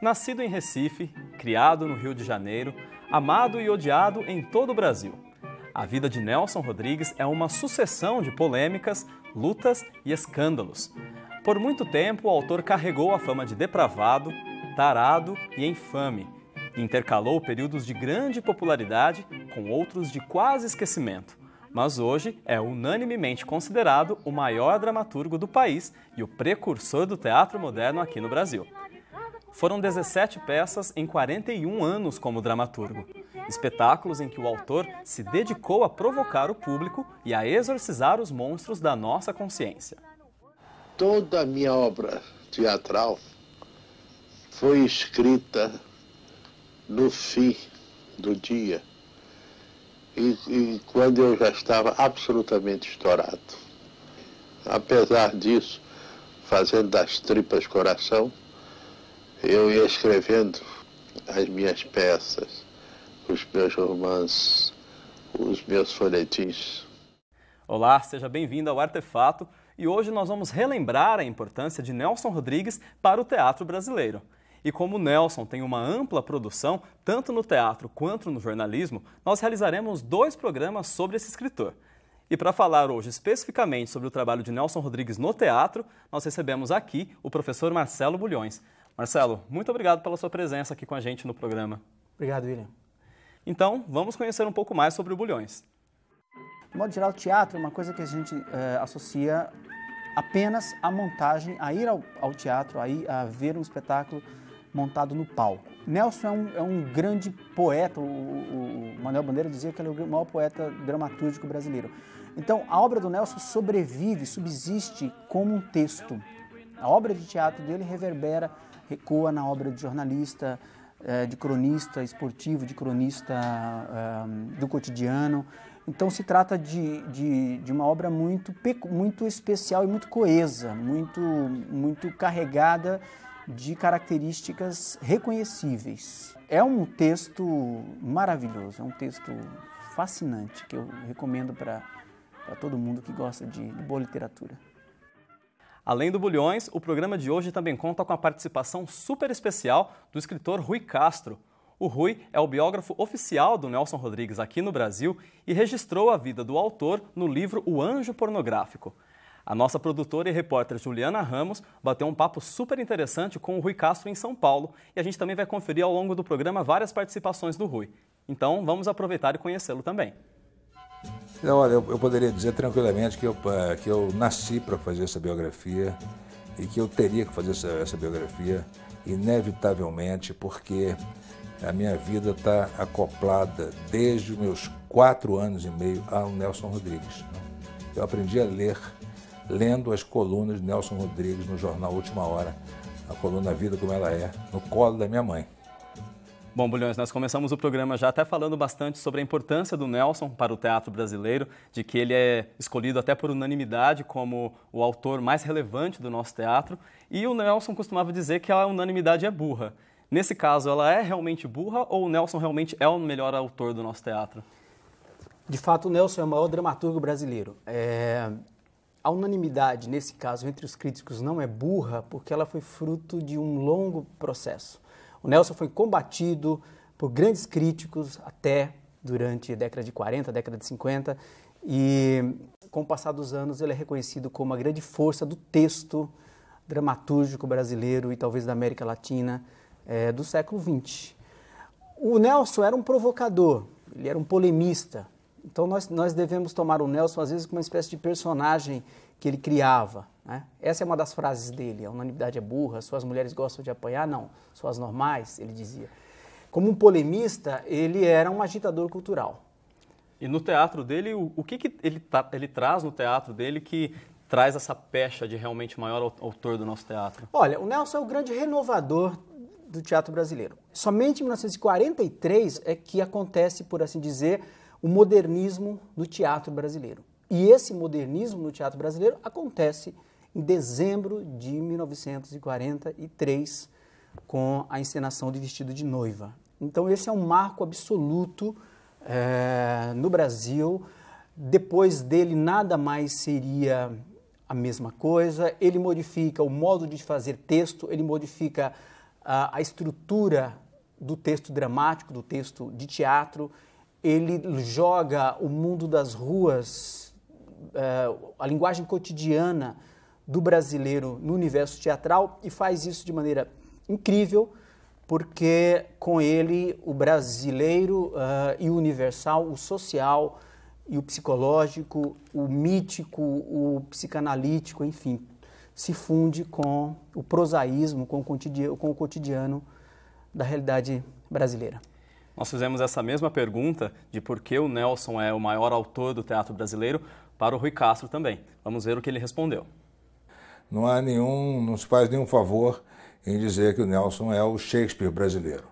Nascido em Recife, criado no Rio de Janeiro, amado e odiado em todo o Brasil. A vida de Nelson Rodrigues é uma sucessão de polêmicas, lutas e escândalos. Por muito tempo, o autor carregou a fama de depravado, tarado e infame, e intercalou períodos de grande popularidade com outros de quase esquecimento. Mas hoje é unanimemente considerado o maior dramaturgo do país e o precursor do teatro moderno aqui no Brasil. Foram 17 peças em 41 anos como dramaturgo. Espetáculos em que o autor se dedicou a provocar o público e a exorcizar os monstros da nossa consciência. Toda a minha obra teatral foi escrita no fim do dia e quando eu já estava absolutamente estourado. Apesar disso, fazendo das tripas coração, eu ia escrevendo as minhas peças, os meus romances, os meus folhetins. Olá, seja bem-vindo ao Artefato e hoje nós vamos relembrar a importância de Nelson Rodrigues para o teatro brasileiro. E como Nelson tem uma ampla produção, tanto no teatro quanto no jornalismo, nós realizaremos 2 programas sobre esse escritor. E para falar hoje especificamente sobre o trabalho de Nelson Rodrigues no teatro, nós recebemos aqui o professor Marcelo Bulhões. Marcelo, muito obrigado pela sua presença aqui com a gente no programa. Obrigado, William. Então, vamos conhecer um pouco mais sobre o Bulhões. De modo geral, o teatro é uma coisa que a gente associa apenas à montagem, a ir ao teatro, a ver um espetáculo montado no palco. Nelson é um grande poeta, o Manuel Bandeira dizia que ele é o maior poeta dramatúrgico brasileiro. Então, a obra do Nelson sobrevive, subsiste como um texto. A obra de teatro dele reverbera, recua na obra de jornalista, de cronista esportivo, de cronista do cotidiano. Então se trata de uma obra muito especial e muito coesa, muito carregada de características reconhecíveis. É um texto maravilhoso, é um texto fascinante que eu recomendo para todo mundo que gosta de boa literatura. Além do Bulhões, o programa de hoje também conta com a participação super especial do escritor Rui Castro. O Rui é o biógrafo oficial do Nelson Rodrigues aqui no Brasil e registrou a vida do autor no livro O Anjo Pornográfico. A nossa produtora e repórter Juliana Ramos bateu um papo super interessante com o Rui Castro em São Paulo e a gente também vai conferir ao longo do programa várias participações do Rui. Então vamos aproveitar e conhecê-lo também. Olha, eu poderia dizer tranquilamente que eu nasci para fazer essa biografia e que eu teria que fazer essa biografia inevitavelmente, porque a minha vida está acoplada desde os meus 4 anos e meio ao Nelson Rodrigues. Eu aprendi a ler lendo as colunas de Nelson Rodrigues no jornal Última Hora, a coluna Vida Como Ela É, no colo da minha mãe. Bom, Bulhões, nós começamos o programa já até falando bastante sobre a importância do Nelson para o teatro brasileiro, de que ele é escolhido até por unanimidade como o autor mais relevante do nosso teatro, e o Nelson costumava dizer que a unanimidade é burra. Nesse caso, ela é realmente burra ou o Nelson realmente é o melhor autor do nosso teatro? De fato, o Nelson é o maior dramaturgo brasileiro. A unanimidade, nesse caso, entre os críticos não é burra porque ela foi fruto de um longo processo. O Nelson foi combatido por grandes críticos até durante a década de 40, a década de 50, e com o passar dos anos ele é reconhecido como uma grande força do texto dramatúrgico brasileiro e talvez da América Latina do século XX. O Nelson era um provocador, ele era um polemista, então nós devemos tomar o Nelson às vezes como uma espécie de personagem que ele criava. Né? Essa é uma das frases dele, a unanimidade é burra, suas mulheres gostam de apanhar, não, suas normais, ele dizia. Como um polemista, ele era um agitador cultural. E no teatro dele, o que ele traz no teatro dele que traz essa pecha de realmente o maior autor do nosso teatro? Olha, o Nelson é o grande renovador do teatro brasileiro. Somente em 1943 é que acontece, por assim dizer, o modernismo no teatro brasileiro. E esse modernismo no teatro brasileiro acontece em dezembro de 1943, com a encenação de Vestido de Noiva. Então esse é um marco absoluto no Brasil. Depois dele nada mais seria a mesma coisa. Ele modifica o modo de fazer texto, ele modifica a estrutura do texto dramático, do texto de teatro. Ele joga o mundo das ruas, a linguagem cotidiana do brasileiro no universo teatral e faz isso de maneira incrível, porque com ele o brasileiro e o universal, o social e o psicológico, o mítico, o psicanalítico, enfim, se funde com o prosaísmo, com o cotidiano da realidade brasileira. Nós fizemos essa mesma pergunta de por que o Nelson é o maior autor do teatro brasileiro para o Rui Castro também. Vamos ver o que ele respondeu. Não se faz nenhum favor em dizer que o Nelson é o Shakespeare brasileiro.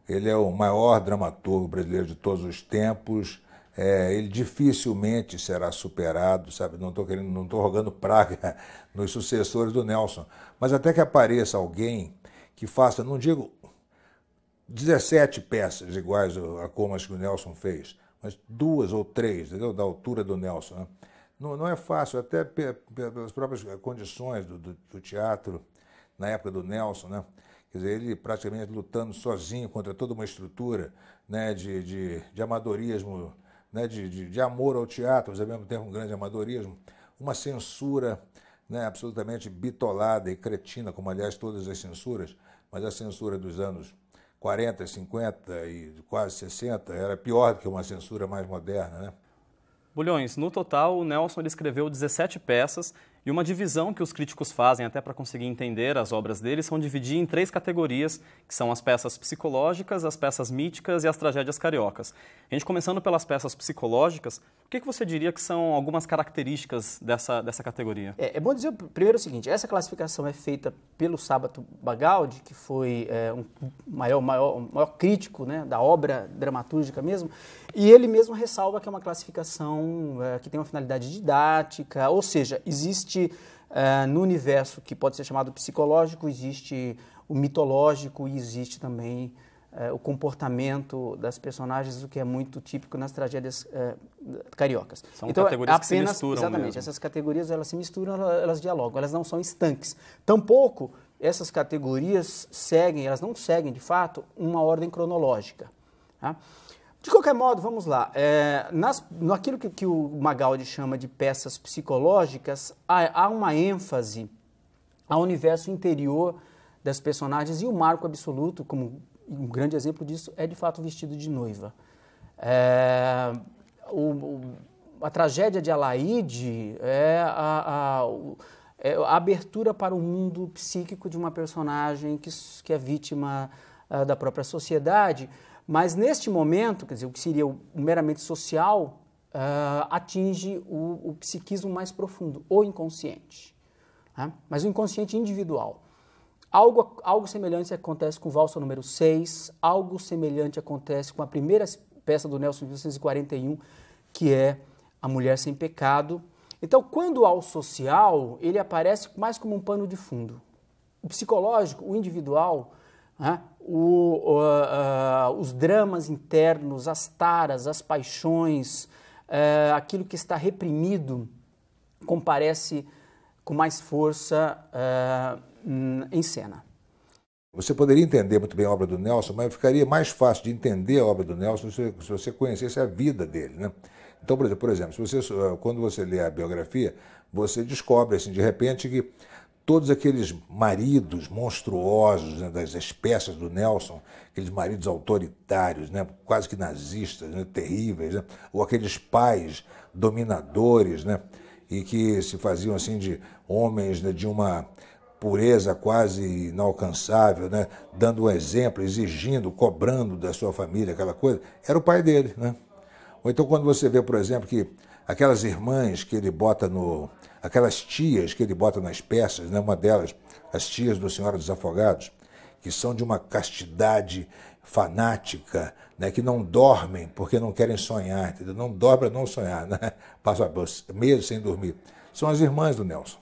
Ele é o maior dramaturgo brasileiro de todos os tempos. Ele dificilmente será superado, sabe? Não estou rogando praga nos sucessores do Nelson, mas até que apareça alguém que faça, não digo 17 peças iguais a como as que o Nelson fez, mas 2 ou 3, entendeu? Da altura do Nelson, né? Não é fácil, até pelas próprias condições do teatro na época do Nelson, né? Quer dizer, ele praticamente lutando sozinho contra toda uma estrutura, né, de amadorismo, né, de amor ao teatro, mas ao mesmo tempo um grande amadorismo, uma censura, né, absolutamente bitolada e cretina, como aliás todas as censuras, mas a censura dos anos 40, 50 e quase 60 era pior do que uma censura mais moderna, né? Bulhões, no total, o Nelson ele escreveu 17 peças e uma divisão que os críticos fazem até para conseguir entender as obras dele são dividir em 3 categorias, que são as peças psicológicas, as peças míticas e as tragédias cariocas. A gente começando pelas peças psicológicas, o que você diria que são algumas características dessa categoria? É bom dizer primeiro o seguinte, essa classificação é feita pelo Sábato Magaldi, que foi um maior crítico, né, da obra dramatúrgica mesmo, e ele mesmo ressalva que é uma classificação que tem uma finalidade didática, ou seja, existe no universo que pode ser chamado psicológico, existe o mitológico e existe também o comportamento das personagens, o que é muito típico nas tragédias cariocas. São então, categorias que se misturam exatamente, mesmo. Essas categorias elas se misturam, elas dialogam, elas não são estanques. Tampouco essas categorias elas não seguem, de fato, uma ordem cronológica. Tá? De qualquer modo, vamos lá. Naquilo que o Magaldi chama de peças psicológicas, há uma ênfase ao universo interior das personagens e o marco absoluto, como um grande exemplo disso, é de fato o Vestido de Noiva. A tragédia de Alaide é a abertura para o mundo psíquico de uma personagem que é vítima da própria sociedade. Mas neste momento, quer dizer, o que seria o meramente social, atinge o psiquismo mais profundo, o inconsciente. Né? Mas o inconsciente individual. Algo semelhante acontece com Valsa número 6, algo semelhante acontece com a primeira peça do Nelson de 1941, que é A Mulher Sem Pecado. Então, quando há o social, ele aparece mais como um pano de fundo. O psicológico, o individual, né? Os dramas internos, as taras, as paixões, aquilo que está reprimido, comparece com mais força em cena. Você poderia entender muito bem a obra do Nelson, mas ficaria mais fácil de entender a obra do Nelson se você conhecesse a vida dele, né? Então, por exemplo, quando você lê a biografia, você descobre, assim, de repente, que todos aqueles maridos monstruosos, né, das peças do Nelson, aqueles maridos autoritários, né, quase que nazistas, né, terríveis, né, ou aqueles pais dominadores, né, e que se faziam assim de homens, né, de uma pureza quase inalcançável, né, dando um exemplo, exigindo, cobrando da sua família aquela coisa, era o pai dele, né? Ou então quando você vê, por exemplo, que aquelas irmãs que ele bota aquelas tias que ele bota nas peças, né, uma delas, as tias do Senhora dos Afogados, que são de uma castidade fanática, né, que não dormem porque não querem sonhar, entendeu? Não dormem para não sonhar, né? Passam meses sem dormir. São as irmãs do Nelson.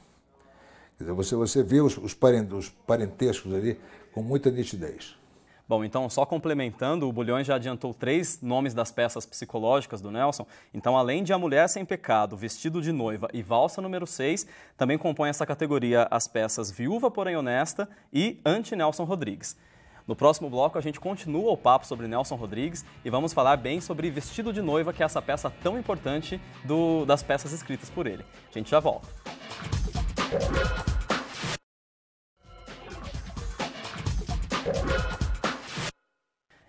Quer dizer, você vê os parentescos ali com muita nitidez. Bom, então, só complementando, o Bulhões já adiantou 3 nomes das peças psicológicas do Nelson. Então, além de A Mulher Sem Pecado, Vestido de Noiva e Valsa número 6, também compõem essa categoria as peças Viúva, Porém Honesta e Ante-Nelson Rodrigues. No próximo bloco, a gente continua o papo sobre Nelson Rodrigues e vamos falar bem sobre Vestido de Noiva, que é essa peça tão importante das peças escritas por ele. A gente já volta.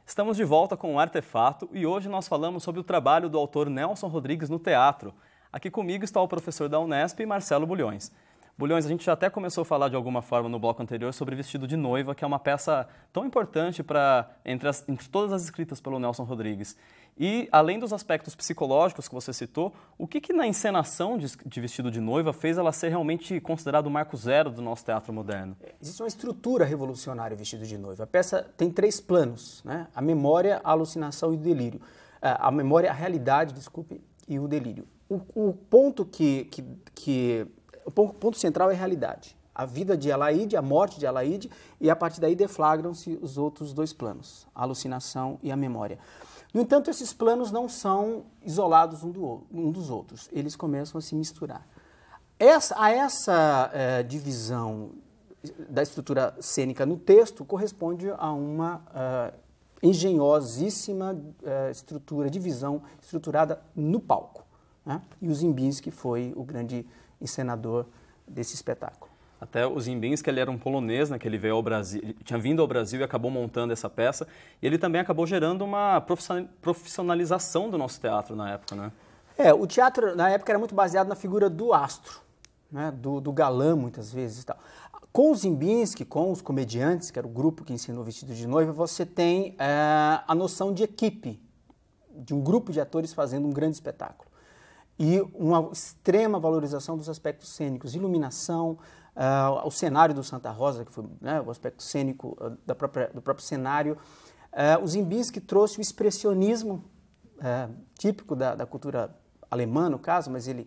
Estamos de volta com o Artefato e hoje nós falamos sobre o trabalho do autor Nelson Rodrigues no teatro. Aqui comigo está o professor da Unesp, Marcelo Bulhões. Bulhões, a gente já até começou a falar de alguma forma no bloco anterior sobre Vestido de Noiva, que é uma peça tão importante entre todas as escritas pelo Nelson Rodrigues. E, além dos aspectos psicológicos que você citou, o que na encenação de Vestido de Noiva fez ela ser realmente considerada o marco zero do nosso teatro moderno? Existe uma estrutura revolucionária em Vestido de Noiva. A peça tem 3 planos, né? A memória, a alucinação e o delírio. A memória, a realidade, desculpe, e o delírio. O ponto o ponto central é a realidade. A vida de Alaíde, a morte de Alaíde, e a partir daí deflagram-se os outros 2 planos, a alucinação e a memória. No entanto, esses planos não são isolados um dos outros, eles começam a se misturar. Essa divisão da estrutura cênica no texto corresponde a uma engenhosíssima divisão estruturada no palco, né? E o Ziembinski foi o grande encenador desse espetáculo. Até o Ziembinski, ele era um polonês, né, que ele veio ao Brasil, ele tinha vindo ao Brasil e acabou montando essa peça, e ele também acabou gerando uma profissionalização do nosso teatro na época, né? O teatro na época era muito baseado na figura do astro, né, do galã muitas vezes e tal. Com o Ziembinski, com os comediantes, que era o grupo que ensinou Vestido de Noiva, você tem a noção de equipe, de um grupo de atores fazendo um grande espetáculo. E uma extrema valorização dos aspectos cênicos, iluminação, o cenário do Santa Rosa, que foi, né, o aspecto cênico do próprio cenário. O Ziembinski trouxe o expressionismo típico da cultura alemã, no caso, mas ele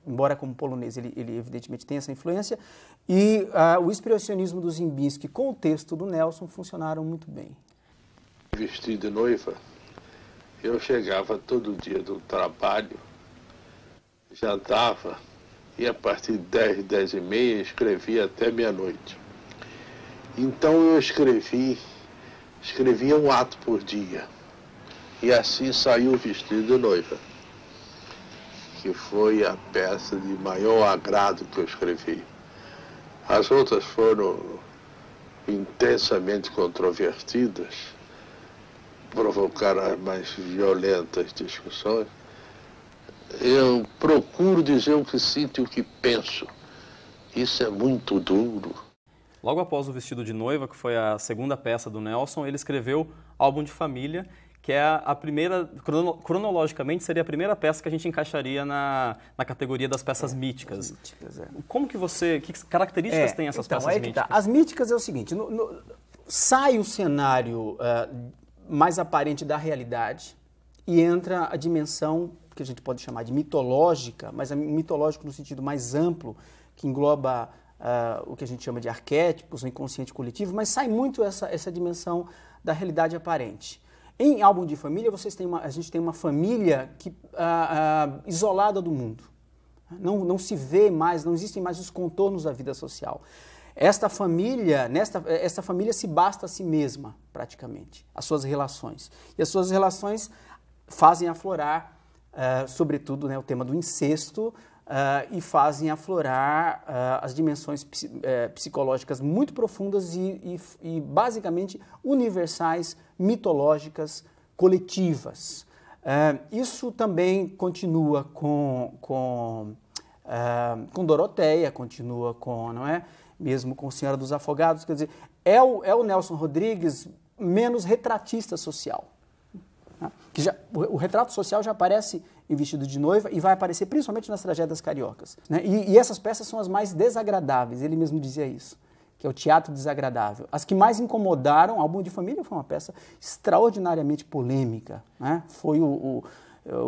embora como polonês, ele evidentemente tem essa influência. E o expressionismo do Ziembinski com o texto do Nelson funcionaram muito bem. Vestido de Noiva, eu chegava todo dia do trabalho, jantava, e a partir de 10, 10 e meia escrevia até meia-noite. Então eu escrevia um ato por dia. E assim saiu o Vestido de Noiva, que foi a peça de maior agrado que eu escrevi. As outras foram intensamente controvertidas, provocaram as mais violentas discussões. Eu procuro dizer o que sinto e o que penso. Isso é muito duro. Logo após o Vestido de Noiva, que foi a segunda peça do Nelson, ele escreveu Álbum de Família, que é a primeira, cronologicamente, seria a primeira peça que a gente encaixaria na categoria das peças míticas. Como que que características tem essas peças míticas? As míticas é o seguinte, sai o cenário mais aparente da realidade e entra a dimensão que a gente pode chamar de mitológica, mas mitológico no sentido mais amplo, que engloba o que a gente chama de arquétipos, o inconsciente coletivo, mas sai muito essa dimensão da realidade aparente. Em Álbum de Família, a gente tem uma família isolada do mundo. Não se vê mais, não existem mais os contornos da vida social. Esta família se basta a si mesma, praticamente, as suas relações. E as suas relações fazem aflorar, sobretudo, né, o tema do incesto, e fazem aflorar as dimensões psicológicas muito profundas e basicamente universais, mitológicas, coletivas. Isso também continua com Doroteia, continua mesmo com Senhora dos Afogados, quer dizer, é o Nelson Rodrigues menos retratista social. Que o retrato social já aparece em Vestido de Noiva e vai aparecer principalmente nas tragédias cariocas, né? E essas peças são as mais desagradáveis, ele mesmo dizia isso, que é o teatro desagradável. As que mais incomodaram, Álbum de Família foi uma peça extraordinariamente polêmica, né? Foi o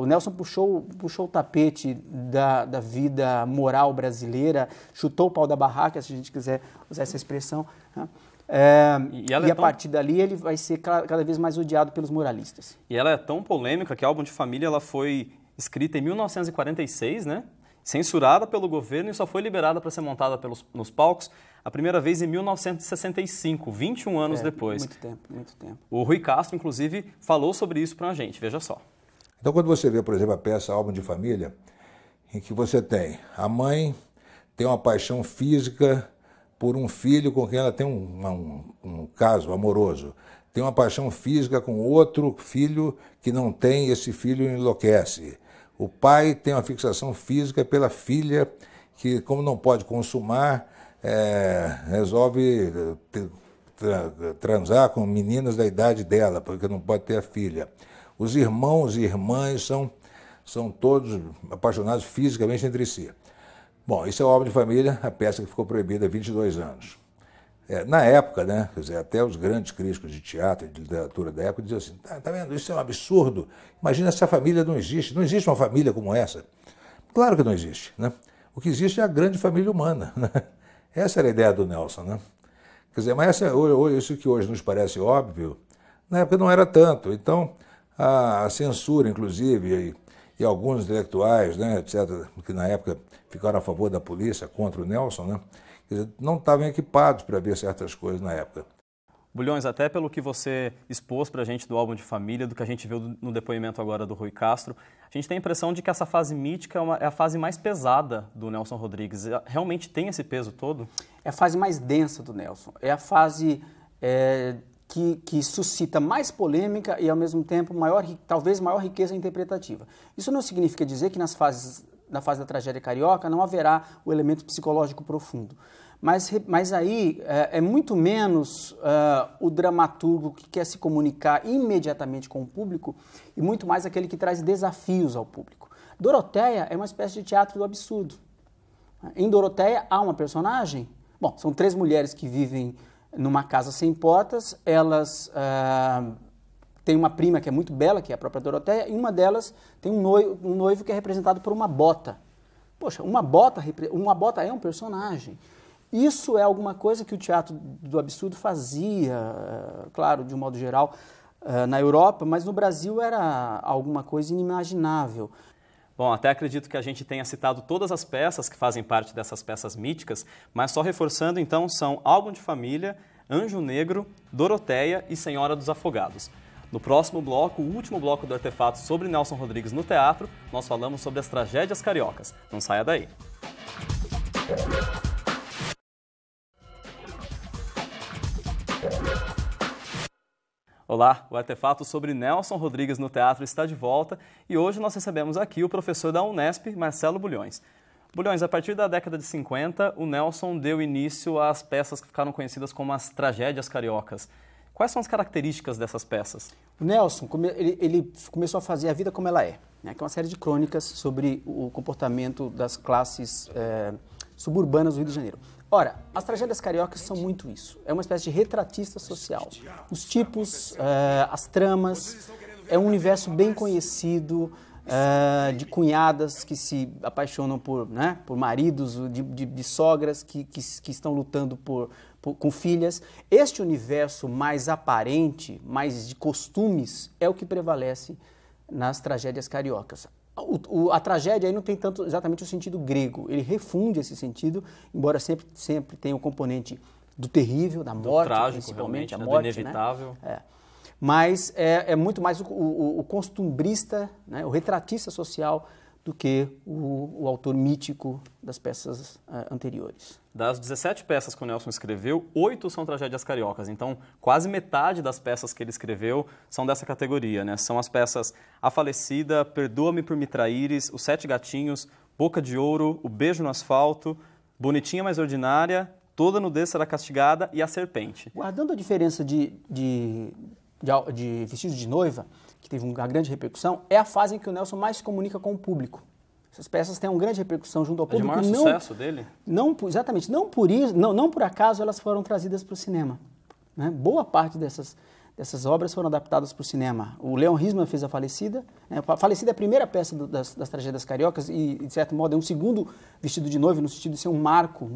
Nelson puxou o tapete da vida moral brasileira, chutou o pau da barraca, se a gente quiser usar essa expressão, né? A partir dali ele vai ser cada vez mais odiado pelos moralistas. E ela é tão polêmica que Álbum de Família ela foi escrita em 1946, né? Censurada pelo governo e só foi liberada para ser montada nos palcos A primeira vez em 1965, 21 anos depois. Muito tempo, muito tempo. O Rui Castro, inclusive, falou sobre isso pra gente, veja só. Então, quando você vê, por exemplo, a peça Álbum de Família, em que você tem a mãe tem uma paixão física por um filho com quem ela tem um caso amoroso, tem uma paixão física com outro filho que não tem, esse filho enlouquece. O pai tem uma fixação física pela filha que, como não pode consumar, resolve transar com meninas da idade dela, porque não pode ter a filha. Os irmãos e irmãs são todos apaixonados fisicamente entre si. Bom, isso é o Álbum de Família, a peça que ficou proibida há 22 anos. Na época, né, quer dizer, até os grandes críticos de teatro e de literatura da época diziam assim, tá vendo, isso é um absurdo, imagina se a família não existe uma família como essa. Claro que não existe, né? O que existe é a grande família humana, né? Essa era a ideia do Nelson, né? Quer dizer, mas isso que hoje nos parece óbvio, na época não era tanto. Então, a censura, inclusive, e alguns intelectuais, né, etc., que na época ficaram a favor da polícia contra o Nelson, né, quer dizer, não estavam equipados para ver certas coisas na época. Bulhões, até pelo que você expôs para a gente do Álbum de Família, do que a gente viu no depoimento agora do Rui Castro, a gente tem a impressão de que essa fase mítica é a fase mais pesada do Nelson Rodrigues. Realmente tem esse peso todo? É a fase mais densa do Nelson. É a fase que suscita mais polêmica e, ao mesmo tempo, talvez maior riqueza interpretativa. Isso não significa dizer que na fase da tragédia carioca não haverá o elemento psicológico profundo. Mas aí é muito menos o dramaturgo que quer se comunicar imediatamente com o público e muito mais aquele que traz desafios ao público. Doroteia é uma espécie de teatro do absurdo. Em Doroteia há uma personagem, bom, são 3 mulheres que vivem numa casa sem portas, elas têm uma prima que é muito bela, que é a própria Doroteia, e uma delas tem um noivo que é representado por uma bota. Poxa, uma bota é um personagem. Isso é alguma coisa que o teatro do absurdo fazia, claro, de um modo geral, na Europa, mas no Brasil era alguma coisa inimaginável. Bom, até acredito que a gente tenha citado todas as peças que fazem parte dessas peças míticas, mas só reforçando, então, são Álbum de Família, Anjo Negro, Doroteia e Senhora dos Afogados. No próximo bloco, o último bloco do Artefato sobre Nelson Rodrigues no teatro, nós falamos sobre as tragédias cariocas. Não saia daí. Olá, o Artefato sobre Nelson Rodrigues no teatro está de volta e hoje nós recebemos aqui o professor da Unesp, Marcelo Bulhões. Bulhões, a partir da década de 50, o Nelson deu início às peças que ficaram conhecidas como as tragédias cariocas. Quais são as características dessas peças? O Nelson, ele começou a fazer A Vida Como Ela É, né, que é uma série de crônicas sobre o comportamento das classes suburbanas do Rio de Janeiro. Ora, as tragédias cariocas são muito isso. É uma espécie de retratista social. Os tipos, as tramas, é um universo bem conhecido de cunhadas que se apaixonam por maridos, de sogras que estão lutando com filhas. Este universo mais aparente, mais de costumes, é o que prevalece nas tragédias cariocas. A tragédia aí não tem tanto exatamente o sentido grego, ele refunde esse sentido, embora sempre tenha o componente do terrível, da morte, trágico, principalmente, a né, morte, do inevitável. Né? Mas é muito mais o costumbrista, né, o retratista social, do que o autor mítico das peças anteriores. Das 17 peças que o Nelson escreveu, 8 são tragédias cariocas. Então, quase metade das peças que ele escreveu são dessa categoria, né? São as peças A Falecida, Perdoa-me por Me Traíres, Os 7 Gatinhos, Boca de Ouro, O Beijo no Asfalto, Bonitinha Mais Ordinária, Toda Nudez Será Castigada e A Serpente. Guardando a diferença de Vestidos de Noiva, que teve uma grande repercussão, é a fase em que o Nelson mais se comunica com o público. Essas peças têm uma grande repercussão junto ao público. É o maior sucesso dele? Exatamente. Não por acaso elas foram trazidas para o cinema. Né? Boa parte dessas obras foram adaptadas para o cinema. O Leon Risman fez A Falecida. Né? A Falecida é a primeira peça das tragédias cariocas e, de certo modo, é um segundo Vestido de Noiva, no sentido de ser um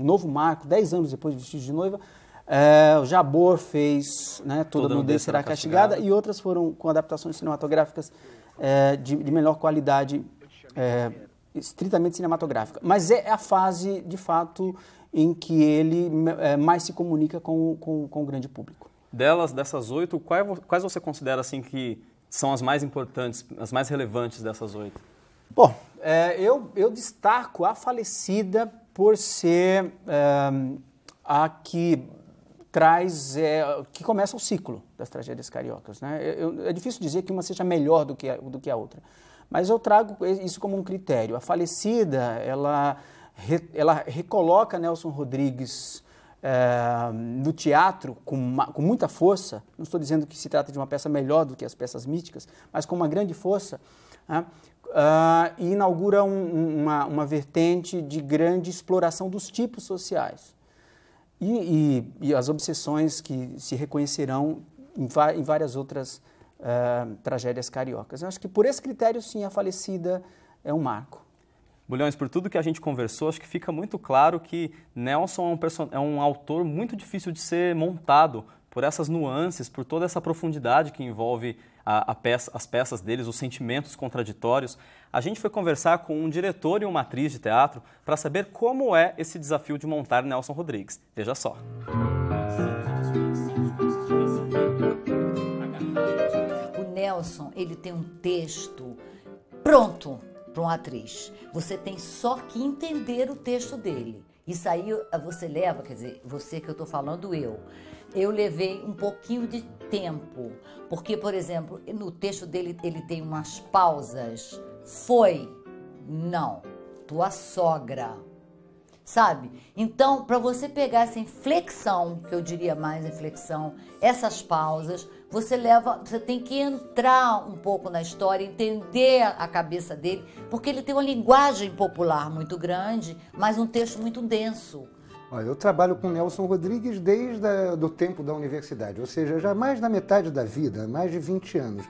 novo marco, 10 anos depois do Vestido de Noiva. O Jabor fez, né, Toda Nudez Será Castigada, e outras foram com adaptações cinematográficas de melhor qualidade estritamente cinematográfica, mas é a fase, de fato, em que ele mais se comunica com o grande público. Dessas 8, quais você considera assim que são as mais importantes, as mais relevantes dessas 8? Bom, eu destaco A Falecida por ser a que traz, que começa o ciclo das tragédias cariocas, né? É difícil dizer que uma seja melhor do que a outra, mas eu trago isso como um critério. A Falecida, ela recoloca Nelson Rodrigues no teatro com muita força. Não estou dizendo que se trata de uma peça melhor do que as peças míticas, mas com uma grande força, né? E inaugura uma vertente de grande exploração dos tipos sociais e as obsessões que se reconhecerão em várias outras tragédias cariocas. Eu acho que por esse critério, sim, A Falecida é um marco. Bulhões, por tudo que a gente conversou, acho que fica muito claro que Nelson é um autor muito difícil de ser montado por essas nuances, por toda essa profundidade que envolve as peças deles, os sentimentos contraditórios. A gente foi conversar com um diretor e uma atriz de teatro para saber como é esse desafio de montar Nelson Rodrigues. Veja só. O Nelson, ele tem um texto pronto para uma atriz. Você tem só que entender o texto dele. Isso aí você leva, quer dizer, você que eu estou falando, eu levei um pouquinho de tempo, porque, por exemplo, no texto dele ele tem umas pausas. Foi, não, tua sogra, sabe? Então, para você pegar essa inflexão, que eu diria mais inflexão, essas pausas, você tem que entrar um pouco na história, entender a cabeça dele, porque ele tem uma linguagem popular muito grande, mas um texto muito denso. Olha, eu trabalho com Nelson Rodrigues desde o tempo da universidade, ou seja, já mais da metade da vida, mais de 20 anos.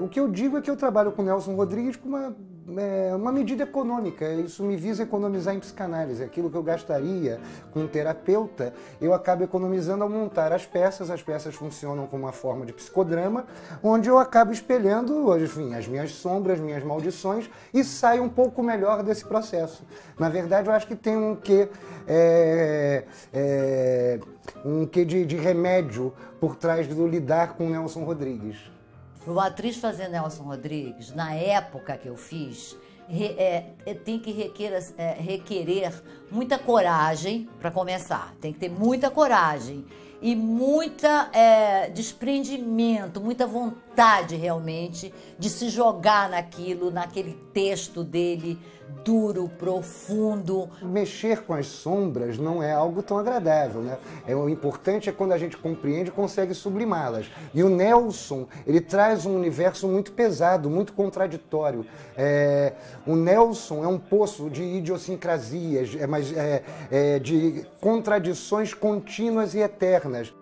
O que eu digo é que eu trabalho com Nelson Rodrigues com uma medida econômica. Isso me visa economizar em psicanálise. Aquilo que eu gastaria com um terapeuta, eu acabo economizando ao montar as peças. As peças funcionam como uma forma de psicodrama, onde eu acabo espelhando, enfim, as minhas sombras, as minhas maldições, e saio um pouco melhor desse processo. Na verdade, eu acho que tem um quê de remédio por trás do lidar com Nelson Rodrigues. Uma atriz fazer Nelson Rodrigues, na época que eu fiz, tem que requerer muita coragem para começar. Tem que ter muita coragem e muita desprendimento, muita vontade realmente de se jogar naquele texto dele duro, profundo. Mexer com as sombras não é algo tão agradável, né? O importante é quando a gente compreende e consegue sublimá-las. E o Nelson, ele traz um universo muito pesado, muito contraditório. O Nelson é um poço de idiosincrasias, de contradições contínuas e eternas.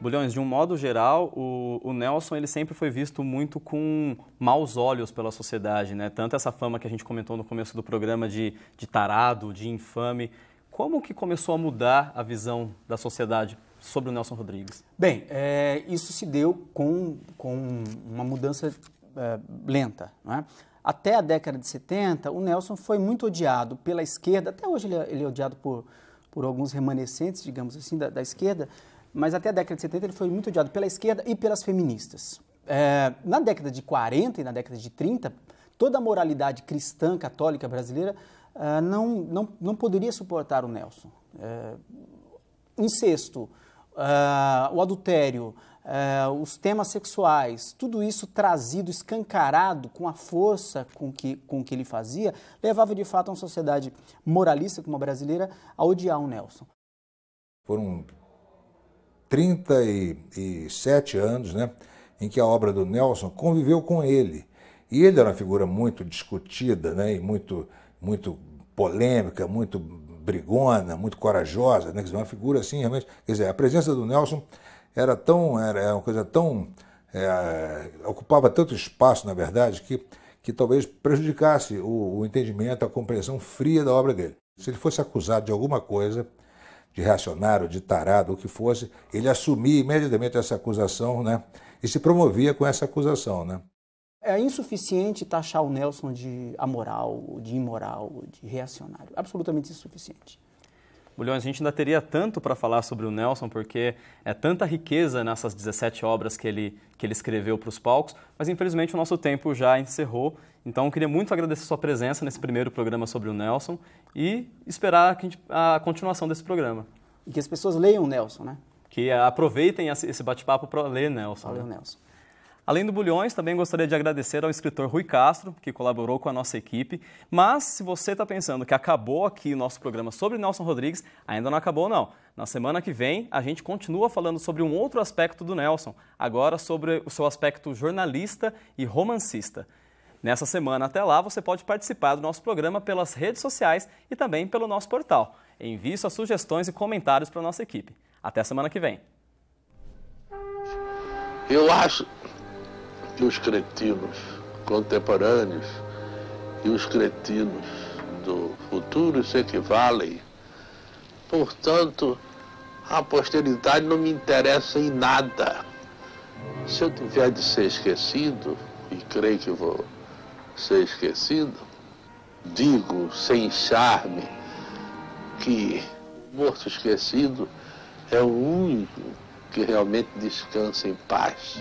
Bulhões, de um modo geral, o Nelson ele sempre foi visto muito com maus olhos pela sociedade, né? Tanto essa fama que a gente comentou no começo do programa de tarado, de infame. Como que começou a mudar a visão da sociedade sobre o Nelson Rodrigues? Bem, isso se deu com uma mudança lenta, não é? Até a década de 70, o Nelson foi muito odiado pela esquerda. Até hoje ele é odiado por alguns remanescentes, digamos assim, da esquerda. Mas até a década de 70 ele foi muito odiado pela esquerda e pelas feministas. Na década de 40 e na década de 30, toda a moralidade cristã, católica brasileira não poderia suportar o Nelson. Incesto, o adultério, os temas sexuais, tudo isso trazido, escancarado com a força com que ele fazia, levava de fato uma sociedade moralista como a brasileira a odiar o Nelson. Foram 37 anos, né, em que a obra do Nelson conviveu com ele. E ele era uma figura muito discutida, né, e muito polêmica, muito brigona, muito corajosa, né, quer dizer, uma figura assim, realmente. Quer dizer, a presença do Nelson era uma coisa tão... ocupava tanto espaço, na verdade, que talvez prejudicasse o entendimento, a compreensão fria da obra dele. Se ele fosse acusado de alguma coisa, de reacionário, de tarado, o que fosse, ele assumia imediatamente essa acusação, né, e se promovia com essa acusação, né. É insuficiente taxar o Nelson de amoral, de imoral, de reacionário. Absolutamente insuficiente. Bulhões, a gente ainda teria tanto para falar sobre o Nelson, porque é tanta riqueza nessas 17 obras que ele escreveu para os palcos, mas infelizmente o nosso tempo já encerrou. Então eu queria muito agradecer a sua presença nesse primeiro programa sobre o Nelson e esperar a continuação desse programa. E que as pessoas leiam o Nelson, né? Que aproveitem esse bate-papo para ler Nelson. Para ler o Nelson. Além do Bulhões, também gostaria de agradecer ao escritor Rui Castro, que colaborou com a nossa equipe. Mas, se você está pensando que acabou aqui o nosso programa sobre Nelson Rodrigues, ainda não acabou, não. Na semana que vem, a gente continua falando sobre um outro aspecto do Nelson, agora sobre o seu aspecto jornalista e romancista. Nessa semana, até lá, você pode participar do nosso programa pelas redes sociais e também pelo nosso portal. Envie suas sugestões e comentários para a nossa equipe. Até a semana que vem. Eu acho que os cretinos contemporâneos e os cretinos do futuro se equivalem. Portanto, a posteridade não me interessa em nada. Se eu tiver de ser esquecido, e creio que vou ser esquecido, digo sem charme que morto esquecido é o único que realmente descansa em paz.